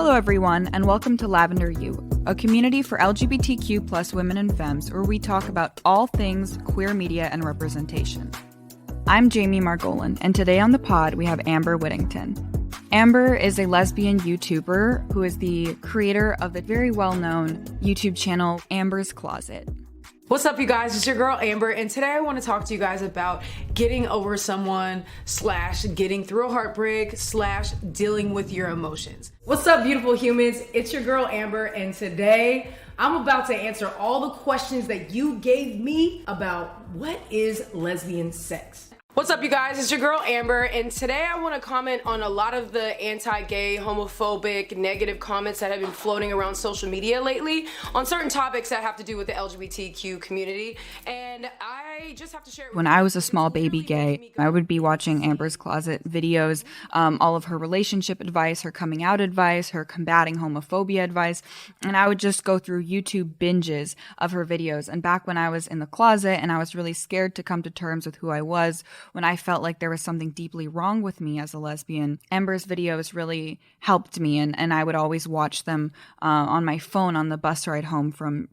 Hello everyone, and welcome to Lavender You, a community for LGBTQ plus women and femmes where we talk about all things queer media and representation. I'm Jamie Margolin, and today on the pod we have Amber Whittington. Amber is a lesbian YouTuber who is the creator of the very well-known YouTube channel Amber's Closet. What's up, you guys? It's your girl Amber, and today I want to talk to you guys about getting over someone / getting through a heartbreak / dealing with your emotions. What's up, beautiful humans? It's your girl Amber, and today I'm about to answer all the questions that you gave me about what is lesbian sex. What's up, you guys? It's your girl Amber, and today I want to comment on a lot of the anti-gay, homophobic, negative comments that have been floating around social media lately on certain topics that have to do with the LGBTQ community, and I just have to share. When I was a small baby gay, I would be watching Amber's Closet videos, all of her relationship advice, her coming out advice, her combating homophobia advice, and I would just go through YouTube binges of her videos. And back when I was in the closet and I was really scared to come to terms with who I was, when I felt like there was something deeply wrong with me as a lesbian, Amber's videos really helped me, and I would always watch them on my phone on the bus ride home from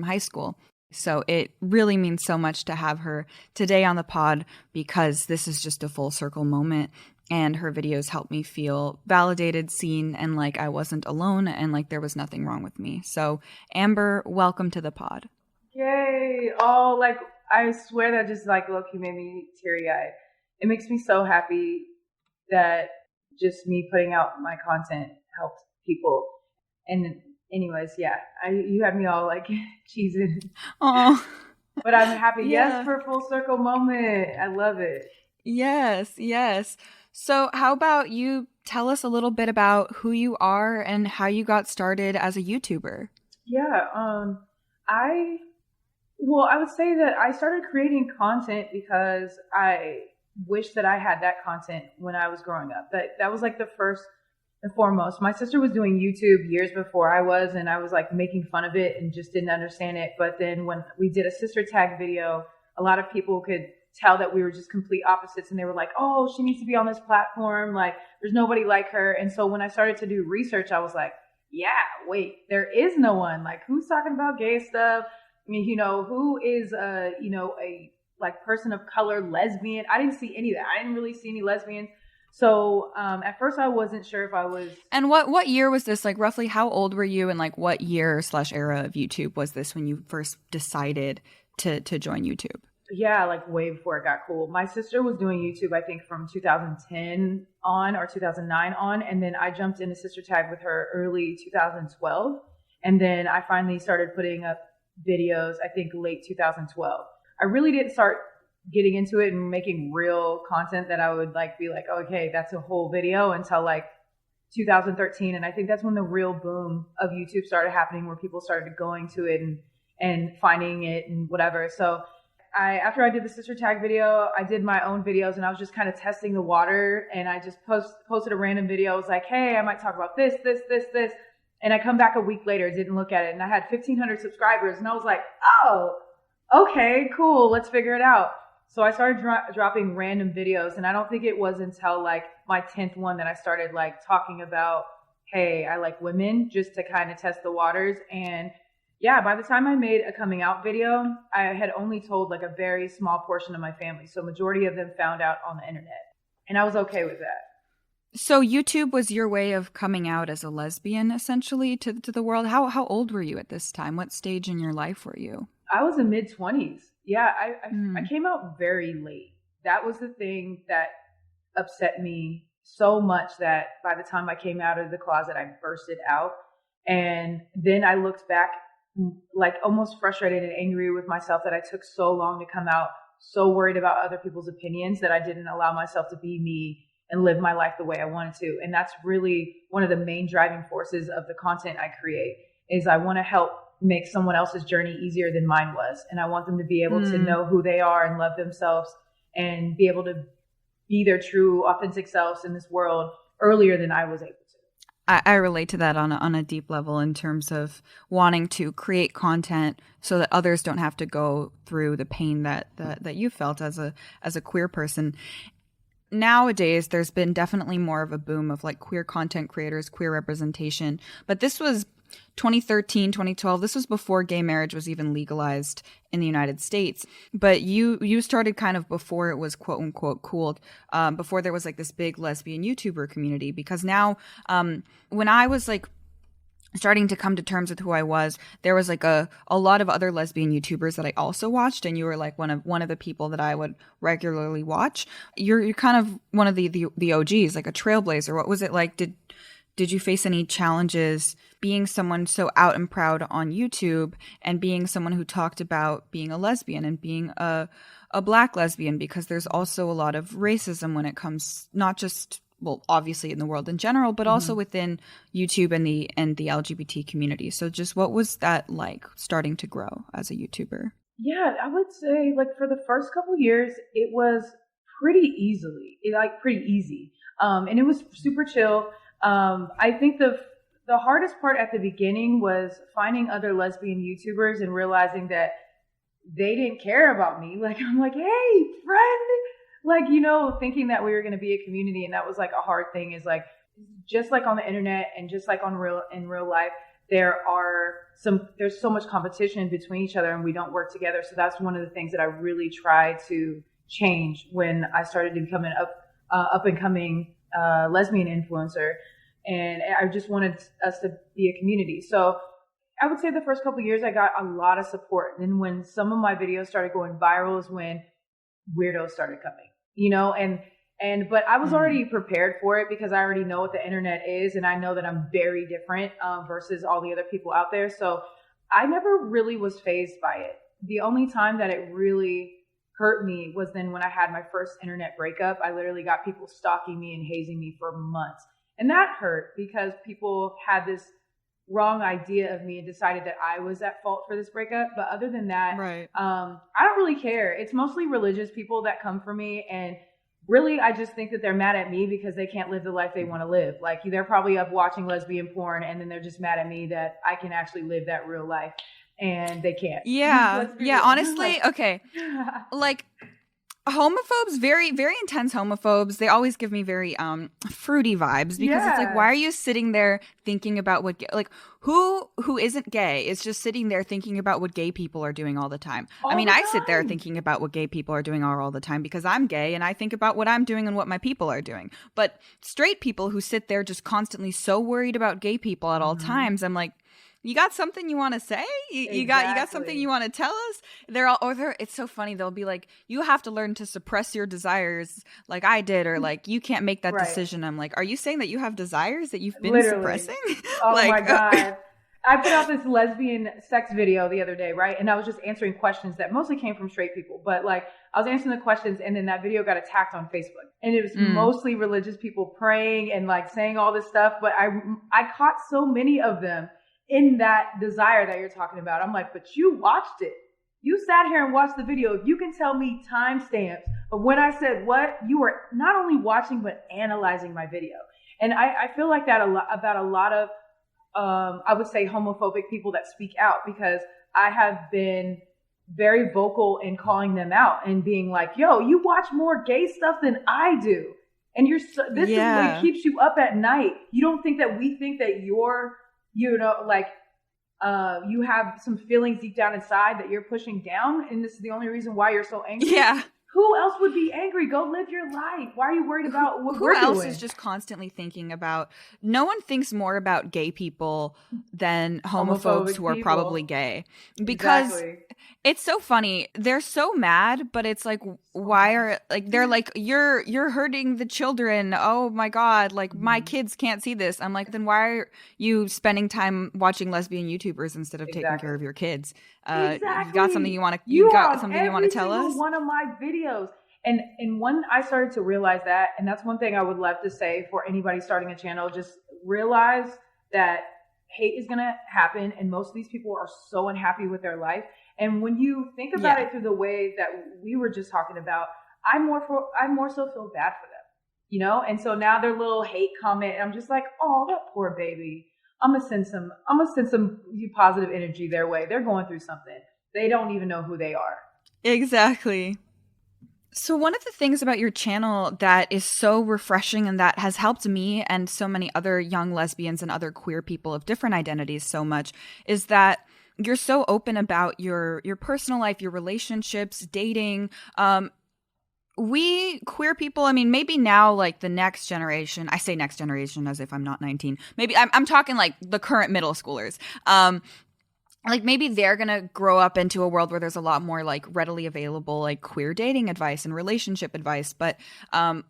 high school. So it really means so much to have her today on the pod because this is just a full circle moment, and her videos helped me feel validated, seen, and like I wasn't alone and like there was nothing wrong with me. So Amber, welcome to the pod. Yay! Oh, like I swear that just like low-key made me teary-eyed. It makes me so happy that just me putting out my content helped people. And anyways, yeah, you had me all like cheesing. Oh, but I'm happy. Yeah. Yes, for a full circle moment. I love it. Yes. So how about you tell us a little bit about who you are and how you got started as a YouTuber? Yeah, I would say that I started creating content because I wish that I had that content when I was growing up. That was like the first and foremost. My sister was doing YouTube years before I was, and I was like making fun of it and just didn't understand it. But then when we did a sister tag video, a lot of people could tell that we were just complete opposites, and they were like, oh, she needs to be on this platform. Like, there's nobody like her. And so when I started to do research, I was like, yeah, wait, there is no one. Like, who's talking about gay stuff? I mean, who is a like person of color lesbian? I didn't see any of that. I didn't really see any lesbians. So at first I wasn't sure if I was. And what year was this? Like roughly how old were you, and like what year / era of YouTube was this when you first decided to join YouTube? Yeah, like way before it got cool. My sister was doing YouTube, I think from 2010 on or 2009 on. And then I jumped into sister tag with her early 2012. And then I finally started putting up videos, I think late 2012. I really didn't start getting into it and making real content that I would like be like, okay, that's a whole video until like 2013. And I think that's when the real boom of YouTube started happening, where people started going to it and finding it and whatever. So after I did the sister tag video, I did my own videos, and I was just kind of testing the water, and I just posted a random video. I was like, hey, I might talk about this. And I come back a week later, didn't look at it, and I had 1,500 subscribers, and I was like, oh, okay, cool, let's figure it out. So I started dropping random videos, and I don't think it was until like my 10th one that I started like talking about, hey, I like women, just to kind of test the waters. And yeah, by the time I made a coming out video, I had only told like a very small portion of my family. So majority of them found out on the internet, and I was okay with that. So YouTube was your way of coming out as a lesbian, essentially, to the world. How old were you at this time? What stage in your life were you? I was in mid-20s. Yeah, I came out very late. That was the thing that upset me so much that by the time I came out of the closet, I bursted out. And then I looked back like almost frustrated and angry with myself that I took so long to come out, so worried about other people's opinions that I didn't allow myself to be me and live my life the way I wanted to. And that's really one of the main driving forces of the content I create, is I want to help make someone else's journey easier than mine was. And I want them to be able to know who they are and love themselves and be able to be their true, authentic selves in this world earlier than I was able to. I relate to that on a deep level in terms of wanting to create content so that others don't have to go through the pain that you felt as a queer person. nowadays there's been definitely more of a boom of like queer content creators, queer representation. But this was 2013, 2012. This was before gay marriage was even legalized in the United States. But you started kind of before it was quote unquote cool, before there was like this big lesbian YouTuber community. Because now, when I was like starting to come to terms with who I was, there was like a lot of other lesbian YouTubers that I also watched, and you were like one of the people that I would regularly watch. You're kind of one of the OGs, like a trailblazer. What was it like? Did you face any challenges being someone so out and proud on YouTube and being someone who talked about being a lesbian and being a Black lesbian? Because there's also a lot of racism when it comes, not just, well, obviously in the world in general, but also within YouTube and the LGBT community. So just what was that like starting to grow as a YouTuber? Yeah, I would say like for the first couple years, it was pretty easy. And it was super chill. I think the hardest part at the beginning was finding other lesbian YouTubers and realizing that they didn't care about me. Like, I'm like, hey, friend, like, thinking that we were going to be a community. And that was like a hard thing, is like, just like on the internet and just like in real life, there's so much competition between each other and we don't work together. So that's one of the things that I really tried to change when I started to become an up and coming lesbian influencer. And I just wanted us to be a community. So I would say the first couple of years I got a lot of support. And then when some of my videos started going viral is when weirdos started coming, but I was already prepared for it because I already know what the internet is. And I know that I'm very different versus all the other people out there. So I never really was fazed by it. The only time that it really hurt me was then when I had my first internet breakup. I literally got people stalking me and hazing me for months. And that hurt because people had this wrong idea of me and decided that I was at fault for this breakup. But other than that, Right. I don't really care. It's mostly religious people that come for me. And really, I just think that they're mad at me because they can't live the life they want to live. Like, they're probably up watching lesbian porn and then they're just mad at me that I can actually live that real life. And they can't. Yeah. Yeah. Honestly, okay. Like, homophobes, very, very intense homophobes, they always give me very fruity vibes, because it's like, why are you sitting there thinking about what like who isn't gay is just sitting there thinking about what gay people are doing all the time. I sit there thinking about what gay people are doing all the time because I'm gay and I think about what I'm doing and what my people are doing. But straight people who sit there just constantly so worried about gay people at all times, I'm like, you got something you want to say? You got something you want to tell us? It's so funny. They'll be like, you have to learn to suppress your desires like I did, or like, you can't make that decision. I'm like, are you saying that you have desires that you've been suppressing? Oh like, my God. I put out this lesbian sex video the other day, right? And I was just answering questions that mostly came from straight people. But like, I was answering the questions and then that video got attacked on Facebook. And it was mostly religious people praying and like saying all this stuff. But I caught so many of them in that desire that you're talking about. I'm like, but you watched it. You sat here and watched the video. If you can tell me timestamps of when I said what, you were not only watching, but analyzing my video. And I feel like that about a lot of, I would say, homophobic people that speak out, because I have been very vocal in calling them out and being like, yo, you watch more gay stuff than I do. And this is what keeps you up at night. You don't think that we think that you're, you have some feelings deep down inside that you're pushing down, and this is the only reason why you're so angry? Yeah. Who else would be angry? Go live your life. Why are you worried about what we're doing? Who else is just constantly thinking about, no one thinks more about gay people than homophobes who are probably gay. Because it's so funny. They're so mad, but it's like, why are, like, they're like, you're hurting the children. Oh my God, like, my kids can't see this. I'm like, then why are you spending time watching lesbian YouTubers instead of taking care of your kids? You got something you want to tell us? One of my videos. And when I started to realize that, and that's one thing I would love to say for anybody starting a channel, just realize that hate is going to happen. And most of these people are so unhappy with their life. And when you think about it through the way that we were just talking about, I more so feel bad for them, And so now their little hate comment, I'm just like, oh, that poor baby. I'm gonna send some positive energy their way. They're going through something. They don't even know who they are. Exactly. So one of the things about your channel that is so refreshing and that has helped me and so many other young lesbians and other queer people of different identities so much is that you're so open about your personal life, your relationships, dating. We queer people, I mean, maybe now like the next generation, I say next generation as if I'm not 19. Maybe I'm talking like the current middle schoolers. Like maybe they're going to grow up into a world where there's a lot more like readily available like queer dating advice and relationship advice. But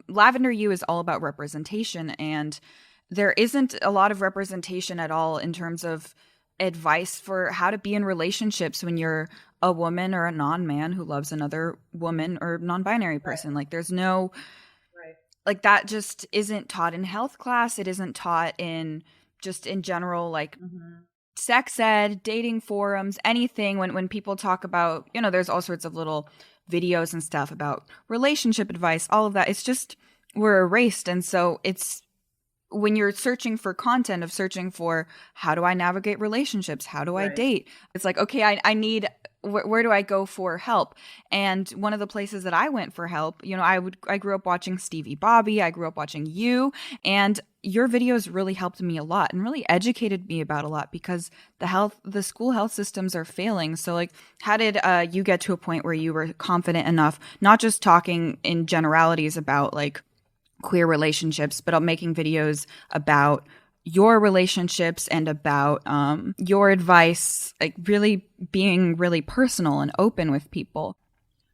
Lavender You is all about representation, and there isn't a lot of representation at all in terms of advice for how to be in relationships when you're a woman or a non-man who loves another woman or non-binary person. Right. Like there's no Right. like that just isn't taught in health class. It isn't taught in just in general like Mm-hmm. sex ed, dating forums, anything. When people talk about, you know, there's all sorts of little videos and stuff about relationship advice, all of that. It's just we're erased. And so it's when you're searching for content of searching for how do I navigate relationships? How do I Right. date? It's like, okay, I need where do I go for help? And one of the places that I went for help, you know, I grew up watching Stevie Bobby, I grew up watching you, and your videos really helped me a lot and really educated me about a lot because the school health systems are failing. So like, how did you get to a point where you were confident enough, not just talking in generalities about like queer relationships, but I'm making videos about your relationships and about your advice, like really being really personal and open with people?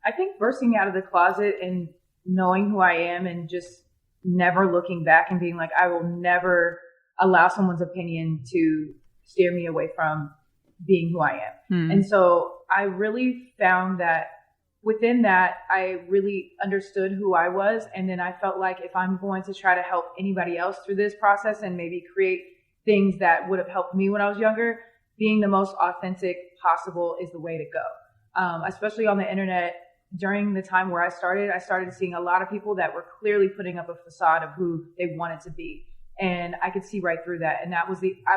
I think bursting out of the closet and knowing who I am and just never looking back and being like, I will never allow someone's opinion to steer me away from being who I am. And so I really found that within that, I really understood who I was. And then I felt like if I'm going to try to help anybody else through this process and maybe create things that would have helped me when I was younger, being the most authentic possible is the way to go. Especially on the internet, during the time where I started seeing a lot of people that were clearly putting up a facade of who they wanted to be. And I could see right through that. And I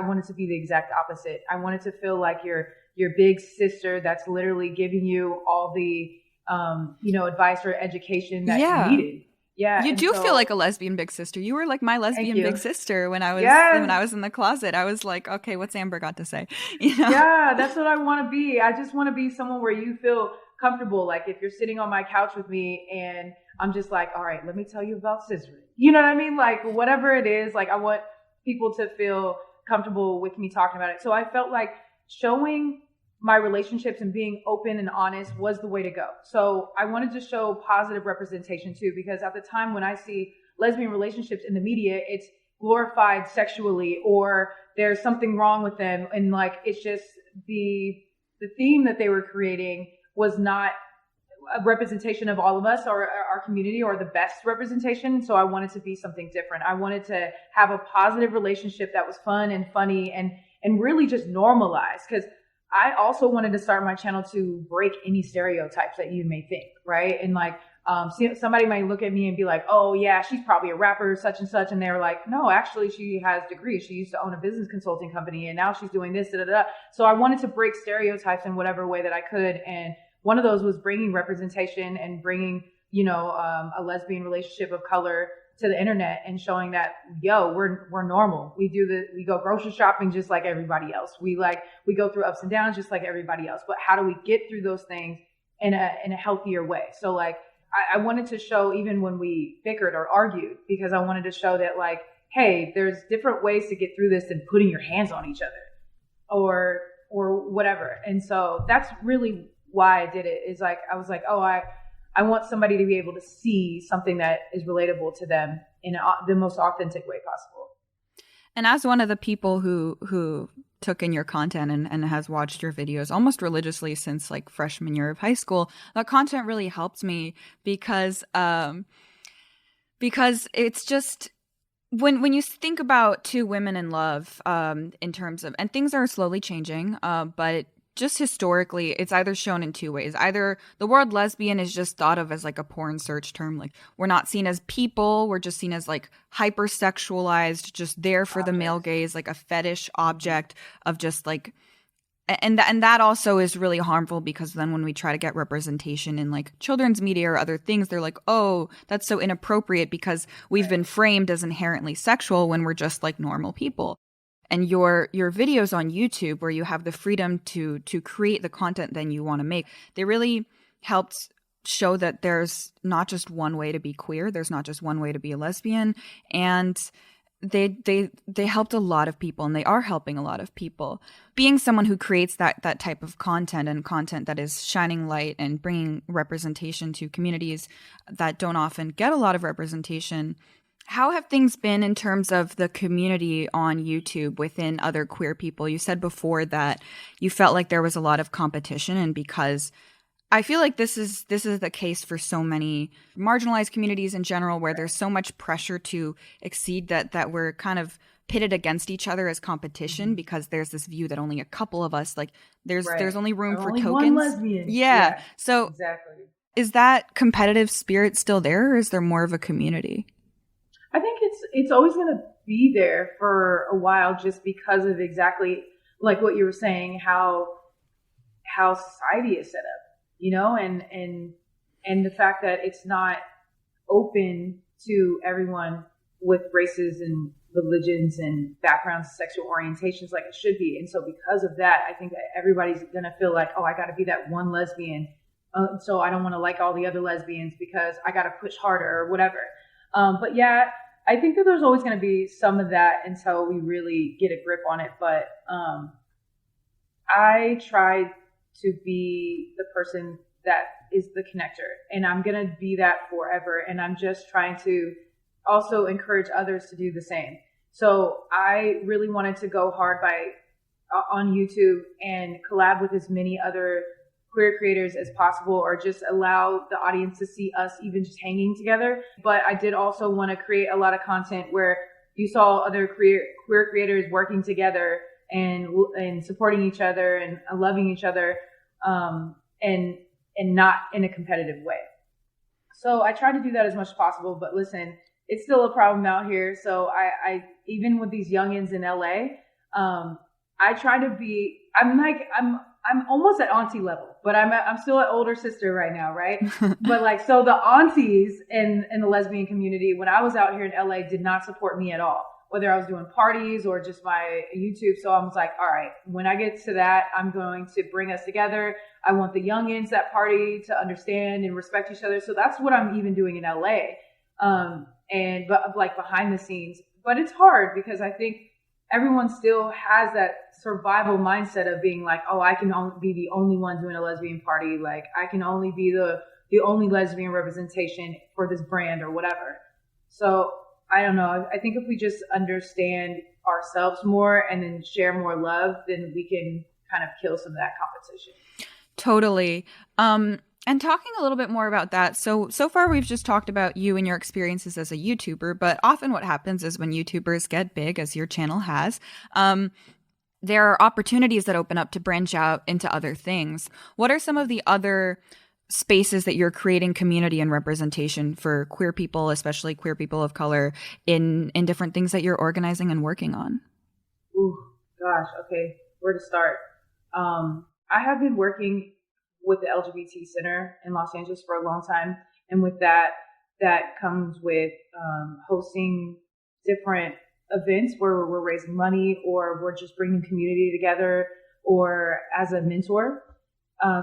wanted to be the exact opposite. I wanted to feel like your big sister that's literally giving you all the advice or education that you needed. Yeah. You do feel like a lesbian big sister. You were like my lesbian big sister when I was in the closet. I was like, okay, what's Amber got to say? You know? Yeah, that's what I want to be. I just want to be someone where you feel comfortable. Like if you're sitting on my couch with me and I'm just like, all right, let me tell you about scissoring. You know what I mean? Like whatever it is, like I want people to feel comfortable with me talking about it. So I felt like showing my relationships and being open and honest was the way to go. So I wanted to show positive representation too, because at the time when I see lesbian relationships in the media, it's glorified sexually or there's something wrong with them. And like, it's just the theme that they were creating was not a representation of all of us or our community or the best representation. So I wanted to be something different. I wanted to have a positive relationship that was fun and funny and really just normalized, because I also wanted to start my channel to break any stereotypes that you may think, right? And like, somebody might look at me and be like, oh yeah, she's probably a rapper, such and such. And they're like, no, actually she has degrees. She used to own a business consulting company and now she's doing this, da, da, da. So I wanted to break stereotypes in whatever way that I could. And one of those was bringing representation and bringing, a lesbian relationship of color to the internet and showing that, we're normal. We go grocery shopping just like everybody else. We go through ups and downs just like everybody else. But how do we get through those things in a healthier way? So like, I wanted to show even when we bickered or argued, because I wanted to show that like, hey, there's different ways to get through this than putting your hands on each other or whatever. And so that's really why I did it, is like, I was like, I want somebody to be able to see something that is relatable to them in the most authentic way possible. And as one of the people who took in your content and has watched your videos almost religiously since like freshman year of high school, that content really helped me because it's just when you think about two women in love, in terms of, and things are slowly changing, but just historically, it's either shown in two ways. Either the word lesbian is just thought of as like a porn search term. Like we're not seen as people. We're just seen as like hypersexualized, just there for the male gaze, like a fetish object of just like And that also is really harmful, because then when we try to get representation in like children's media or other things, they're like, oh, that's so inappropriate because we've been framed as inherently sexual when we're just like normal people. And your videos on YouTube, where you have the freedom to create the content that you want to make, they really helped show that there's not just one way to be queer, there's not just one way to be a lesbian, and they helped a lot of people, and they are helping a lot of people. Being someone who creates that type of content, and content that is shining light and bringing representation to communities that don't often get a lot of representation, how have things been in terms of the community on YouTube within other queer people? You said before that you felt like there was a lot of competition, and because I feel like this is the case for so many marginalized communities in general, where there's so much pressure to exceed that we're kind of pitted against each other as competition, because there's this view that only a couple of us, like there's only room for only tokens. One lesbian. Yeah. So exactly. Is that competitive spirit still there, or is there more of a community? I think it's always going to be there for a while, just because of exactly like what you were saying, how society is set up, you know, and the fact that it's not open to everyone with races and religions and backgrounds, sexual orientations like it should be. And so because of that, I think that everybody's going to feel like, oh, I got to be that one lesbian. So I don't want to like all the other lesbians because I got to push harder or whatever. But yeah, I think that there's always going to be some of that until we really get a grip on it. But I try to be the person that is the connector, and I'm going to be that forever. And I'm just trying to also encourage others to do the same. So I really wanted to go hard on YouTube and collab with as many other queer creators as possible, or just allow the audience to see us even just hanging together. But I did also want to create a lot of content where you saw other queer creators working together and supporting each other and loving each other, and not in a competitive way. So I try to do that as much as possible. But listen, it's still a problem out here. So I even with these youngins in LA, I try to be. I'm almost at auntie level, but I'm still an older sister right now, right? But like, so the aunties in the lesbian community, when I was out here in LA, did not support me at all, whether I was doing parties or just my YouTube. So I was like, all right, when I get to that, I'm going to bring us together. I want the youngins that party to understand and respect each other. So that's what I'm even doing in LA. But like behind the scenes, but it's hard because I think everyone still has that survival mindset of being like, oh, I can only be the only one doing a lesbian party. Like I can only be the only lesbian representation for this brand or whatever. So I don't know. I think if we just understand ourselves more and then share more love, then we can kind of kill some of that competition. Totally. And talking a little bit more about that. So far we've just talked about you and your experiences as a YouTuber, but often what happens is when YouTubers get big, as your channel has, there are opportunities that open up to branch out into other things. What are some of the other spaces that you're creating community and representation for queer people, especially queer people of color, in different things that you're organizing and working on? Ooh, gosh. Okay. Where to start? I have been working with the LGBT Center in Los Angeles for a long time. And with that comes with hosting different events where we're raising money, or we're just bringing community together, or as a mentor.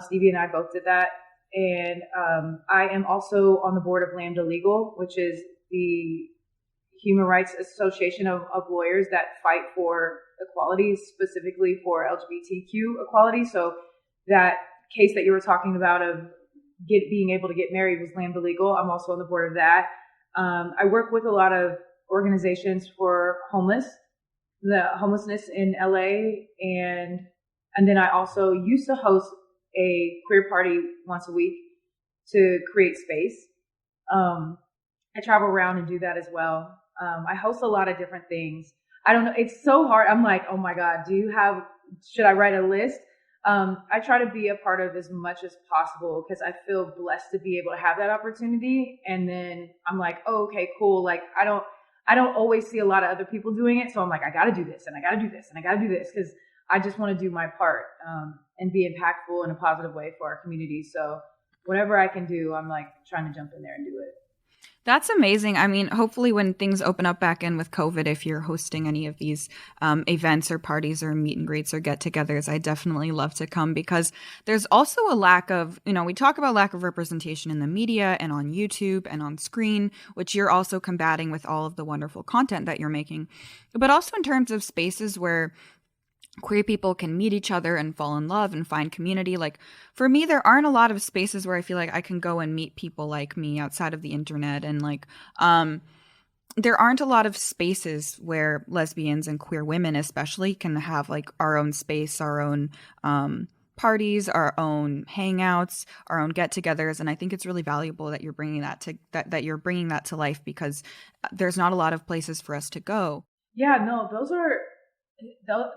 Stevie and I both did that. And I am also on the board of Lavender Legal, which is the human rights association of lawyers that fight for equality, specifically for LGBTQ equality. So that case that you were talking about of being able to get married was Lavender Legal. I'm also on the board of that. I work with a lot of organizations for the homelessness in LA, and then I also used to host a queer party once a week to create space. I travel around and do that as well. I host a lot of different things. I don't know. It's so hard. I'm like, oh my God, should I write a list? I try to be a part of as much as possible because I feel blessed to be able to have that opportunity. And then I'm like, oh, okay, cool. Like I don't always see a lot of other people doing it. So I'm like, I got to do this and I got to do this and I got to do this because I just want to do my part and be impactful in a positive way for our community. So whatever I can do, I'm like trying to jump in there and do it. That's amazing. I mean, hopefully when things open up back in with COVID, if you're hosting any of these events or parties or meet and greets or get-togethers, I definitely love to come, because there's also a lack of, we talk about lack of representation in the media and on YouTube and on screen, which you're also combating with all of the wonderful content that you're making, but also in terms of spaces where queer people can meet each other and fall in love and find community. Like, for me, there aren't a lot of spaces where I feel like I can go and meet people like me outside of the internet. And like, there aren't a lot of spaces where lesbians and queer women especially can have like our own space, our own parties, our own hangouts, our own get-togethers. And I think it's really valuable that you're bringing that to that you're bringing that to life, because there's not a lot of places for us to go. Yeah, no,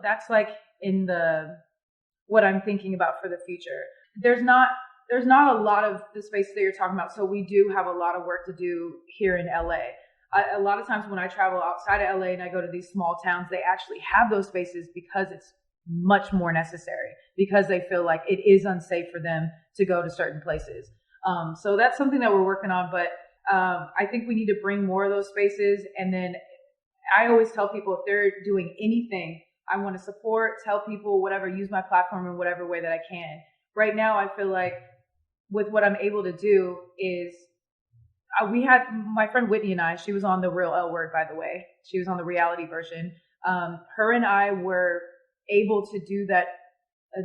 that's like in what I'm thinking about for the future. There's not a lot of the spaces that you're talking about. So we do have a lot of work to do here in LA. A lot of times when I travel outside of LA and I go to these small towns, they actually have those spaces because it's much more necessary, because they feel like it is unsafe for them to go to certain places. So that's something that we're working on. But I think we need to bring more of those spaces. And then I always tell people, if they're doing anything, I want to support, tell people, whatever, use my platform in whatever way that I can. Right now, I feel like with what I'm able to do is we had my friend Whitney and I, she was on the Real L Word, by the way. She was on the reality version. Her and I were able to do that,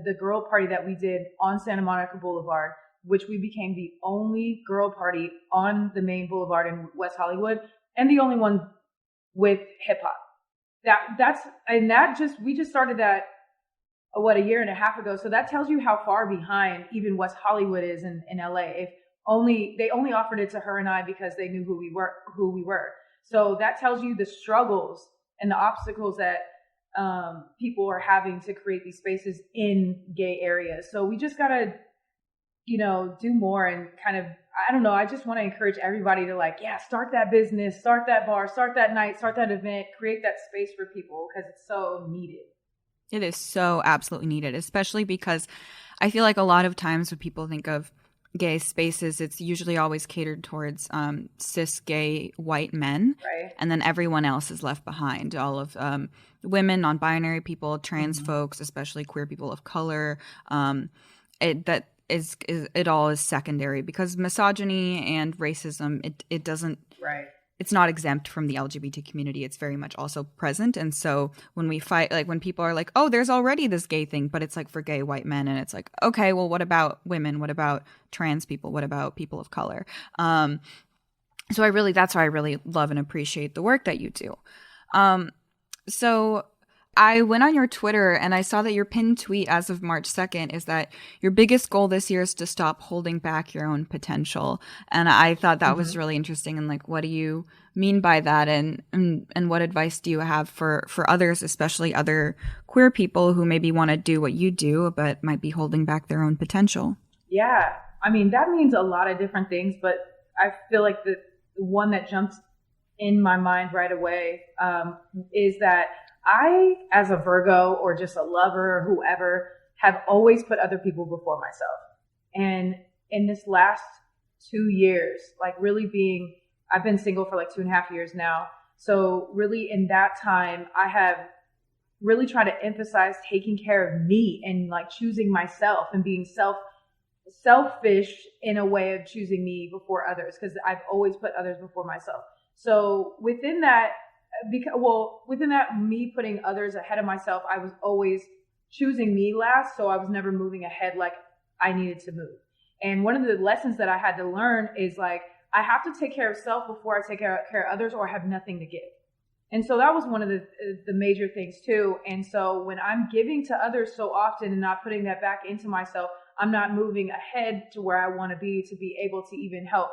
the girl party that we did on Santa Monica Boulevard, which we became the only girl party on the main boulevard in West Hollywood, and the only one with hip hop. We just started that a year and a half ago. So that tells you how far behind even West Hollywood is in LA. If they only offered it to her and I because they knew who we were. So that tells you the struggles and the obstacles that people are having to create these spaces in gay areas. So we just gotta, do more and kind of, I don't know. I just want to encourage everybody to start that business, start that bar, start that night, start that event, create that space for people, because it's so needed. It is so absolutely needed, especially because I feel like a lot of times when people think of gay spaces, it's usually always catered towards cis gay white men. Right. And then everyone else is left behind. All of women, non-binary people, trans folks, especially queer people of color. It all is secondary, because misogyny and racism, it doesn't, right. It's not exempt from the LGBT community. It's very much also present. And so when we fight, like when people are like, oh, there's already this gay thing, but it's like for gay white men. And it's like, okay, well, what about women? What about trans people? What about people of color? So that's why I really love and appreciate the work that you do. So I went on your Twitter and I saw that your pinned tweet as of March 2nd is that your biggest goal this year is to stop holding back your own potential. And I thought that was really interesting. And like, what do you mean by that? And what advice do you have for others, especially other queer people who maybe want to do what you do, but might be holding back their own potential? Yeah. I mean, that means a lot of different things, but I feel like the one that jumped in my mind right away is that I, as a Virgo or just a lover or whoever, have always put other people before myself. And in this last 2 years, I've been single for 2.5 years now. So really in that time, I have really tried to emphasize taking care of me and choosing myself and being selfish in a way of choosing me before others, because I've always put others before myself. So within that, me putting others ahead of myself, I was always choosing me last. So I was never moving ahead like I needed to move. And one of the lessons that I had to learn is I have to take care of self before I take care of others, or I have nothing to give. And so that was one of the major things too. And so when I'm giving to others so often and not putting that back into myself, I'm not moving ahead to where I want to be able to even help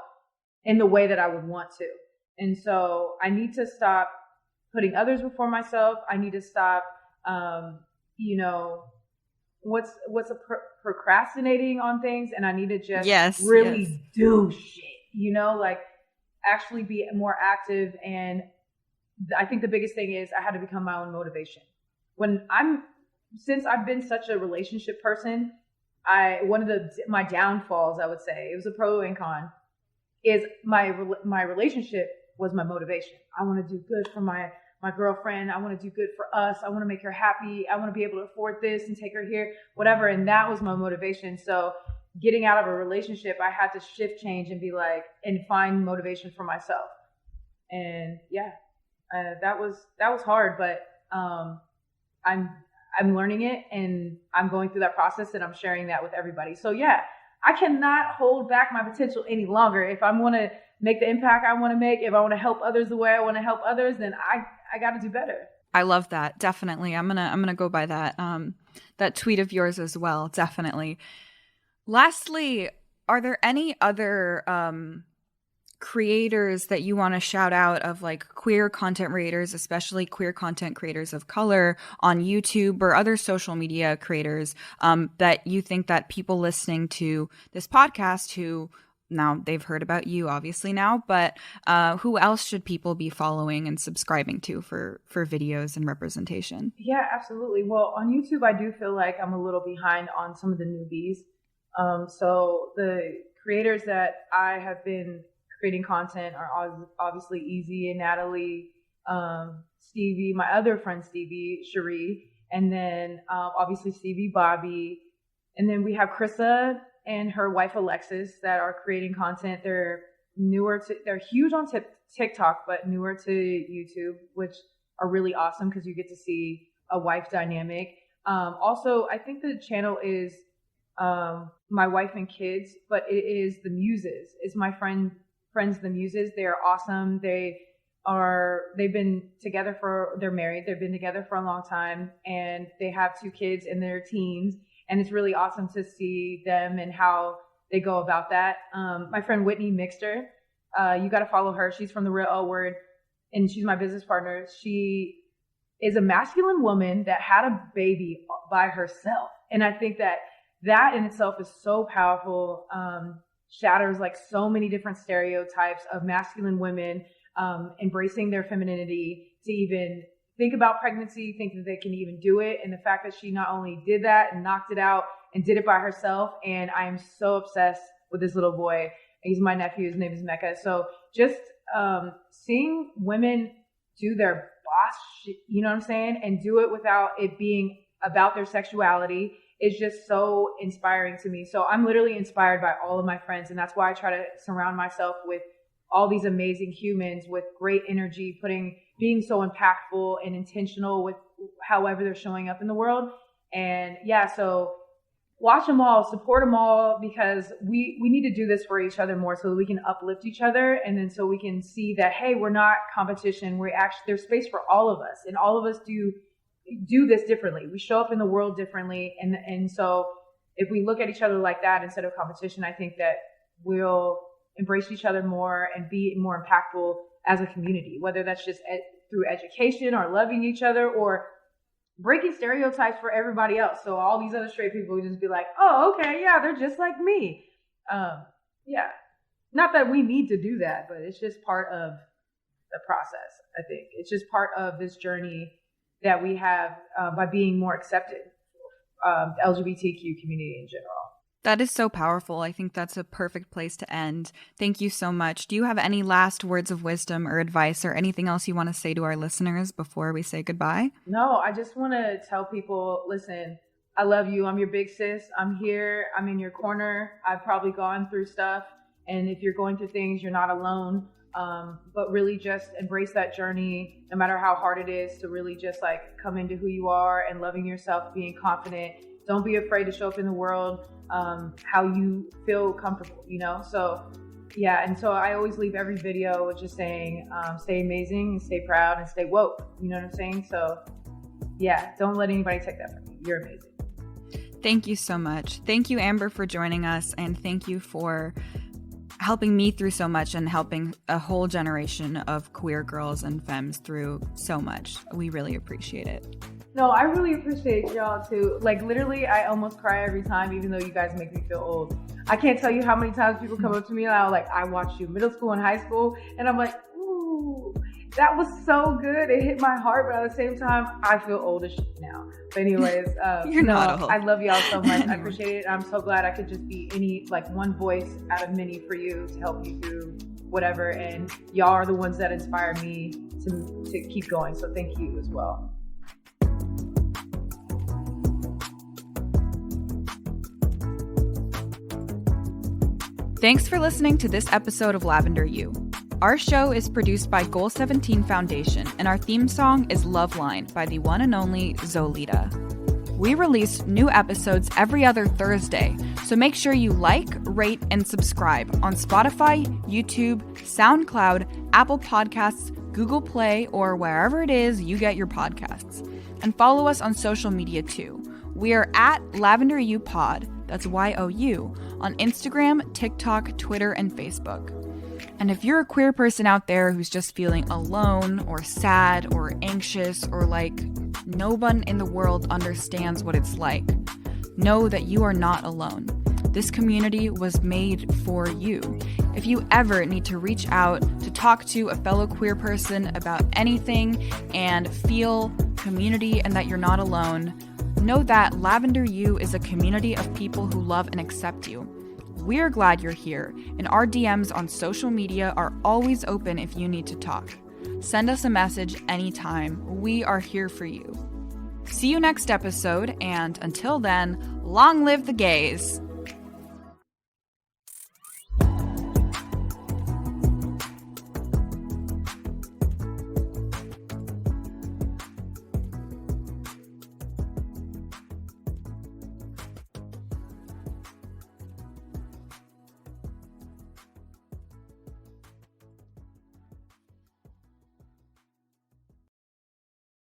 in the way that I would want to. And so I need to stop putting others before myself. I need to stop, procrastinating on things, and I need to just do shit, actually be more active. And I think the biggest thing is I had to become my own motivation. When I'm since I've been such a relationship person, one of my downfalls, I would say, it was a pro and con, is my relationship was my motivation. I want to do good for my girlfriend. I want to do good for us. I want to make her happy. I want to be able to afford this and take her here, whatever. And that was my motivation. So getting out of a relationship, I had to shift change and be like, and find motivation for myself. And yeah, that was hard, but I'm learning it, and I'm going through that process, and I'm sharing that with everybody. So yeah, I cannot hold back my potential any longer. If I want to make the impact I want to make, if I want to help others the way I want to help others, then I got to do better. I love that. Definitely. I'm gonna go by that that tweet of yours as well. Definitely. Lastly, are there any other creators that you want to shout out of, like, queer content creators, especially queer content creators of color on YouTube or other social media creators that you think that people listening to this podcast, who now they've heard about you obviously now, but who else should people be following and subscribing to for videos and representation? Yeah, absolutely. Well, on YouTube, I do feel like I'm a little behind on some of the newbies. So the creators that I have been creating content are obviously Easy and Natalie, Stevie, my other friend Stevie, Cherie, and then obviously Stevie, Bobby, and then we have Krissa and her wife Alexis that are creating content. They're huge on TikTok, but newer to YouTube, which are really awesome because you get to see a wife dynamic. Also, I think the channel is My Wife and Kids, but it is The Muses. It's my friends The Muses. They are awesome. They've been together they're married. They've been together for a long time, and they have 2 kids in their teens. And it's really awesome to see them and how they go about that. My friend Whitney Mixter, you got to follow her. She's from The Real L Word, and she's my business partner. She is a masculine woman that had a baby by herself. And I think that in itself is so powerful. Shatters like so many different stereotypes of masculine women embracing their femininity to even think about pregnancy, think that they can even do it. And the fact that she not only did that and knocked it out and did it by herself. And I am so obsessed with this little boy. He's my nephew. His name is Mecca. So just seeing women do their boss shit, you know what I'm saying? And do it without it being about their sexuality is just so inspiring to me. So I'm literally inspired by all of my friends. And that's why I try to surround myself with all these amazing humans with great energy, being so impactful and intentional with however they're showing up in the world. And yeah, so watch them all, support them all, because we need to do this for each other more so that we can uplift each other. And then so we can see that, hey, we're not competition. There's space for all of us, and all of us do this differently. We show up in the world differently. And so if we look at each other like that instead of competition, I think that we'll embrace each other more and be more impactful as a community, whether that's just through education or loving each other or breaking stereotypes for everybody else. So all these other straight people would just be like, oh, okay, yeah, they're just like me. Yeah. Not that we need to do that, but it's just part of the process, I think. It's just part of this journey that we have by being more accepted, the LGBTQ community in general. That is so powerful. I think that's a perfect place to end. Thank you so much. Do you have any last words of wisdom or advice or anything else you want to say to our listeners before we say goodbye? No, I just want to tell people, listen, I love you. I'm your big sis. I'm here. I'm in your corner. I've probably gone through stuff. And if you're going through things, you're not alone. But really just embrace that journey, no matter how hard it is, to really just like come into who you are and loving yourself, being confident. Don't be afraid to show up in the world how you feel comfortable, you know? So yeah, and so I always leave every video with just saying, stay amazing and stay proud and stay woke, you know what I'm saying? So yeah, don't let anybody take that from you. You're amazing. Thank you so much. Thank you, Amber, for joining us, and thank you for helping me through so much and helping a whole generation of queer girls and femmes through so much. We really appreciate it. No, I really appreciate y'all too. Like literally, I almost cry every time, even though you guys make me feel old. I can't tell you how many times people come up to me and I watched you middle school and high school, and I'm like, ooh. That was so good. It hit my heart, but at the same time, I feel old as shit now. But anyways, You're not old. I love y'all so much. I appreciate it. I'm so glad I could just be one voice out of many for you to help you through whatever. And y'all are the ones that inspire me to keep going. So thank you as well. Thanks for listening to this episode of Lavender You. Our show is produced by Goal 17 Foundation, and our theme song is Love Line by the one and only Zolita. We release new episodes every other Thursday, so make sure you like, rate, and subscribe on Spotify, YouTube, SoundCloud, Apple Podcasts, Google Play, or wherever it is you get your podcasts. And follow us on social media too. We are at Lavender You Pod, that's YOU, on Instagram, TikTok, Twitter, and Facebook. And if you're a queer person out there who's just feeling alone or sad or anxious or like no one in the world understands what it's like, know that you are not alone. This community was made for you. If you ever need to reach out to talk to a fellow queer person about anything and feel community and that you're not alone, know that Lavender You is a community of people who love and accept you. We're glad you're here, and our DMs on social media are always open if you need to talk. Send us a message anytime. We are here for you. See you next episode, and until then, long live the gays!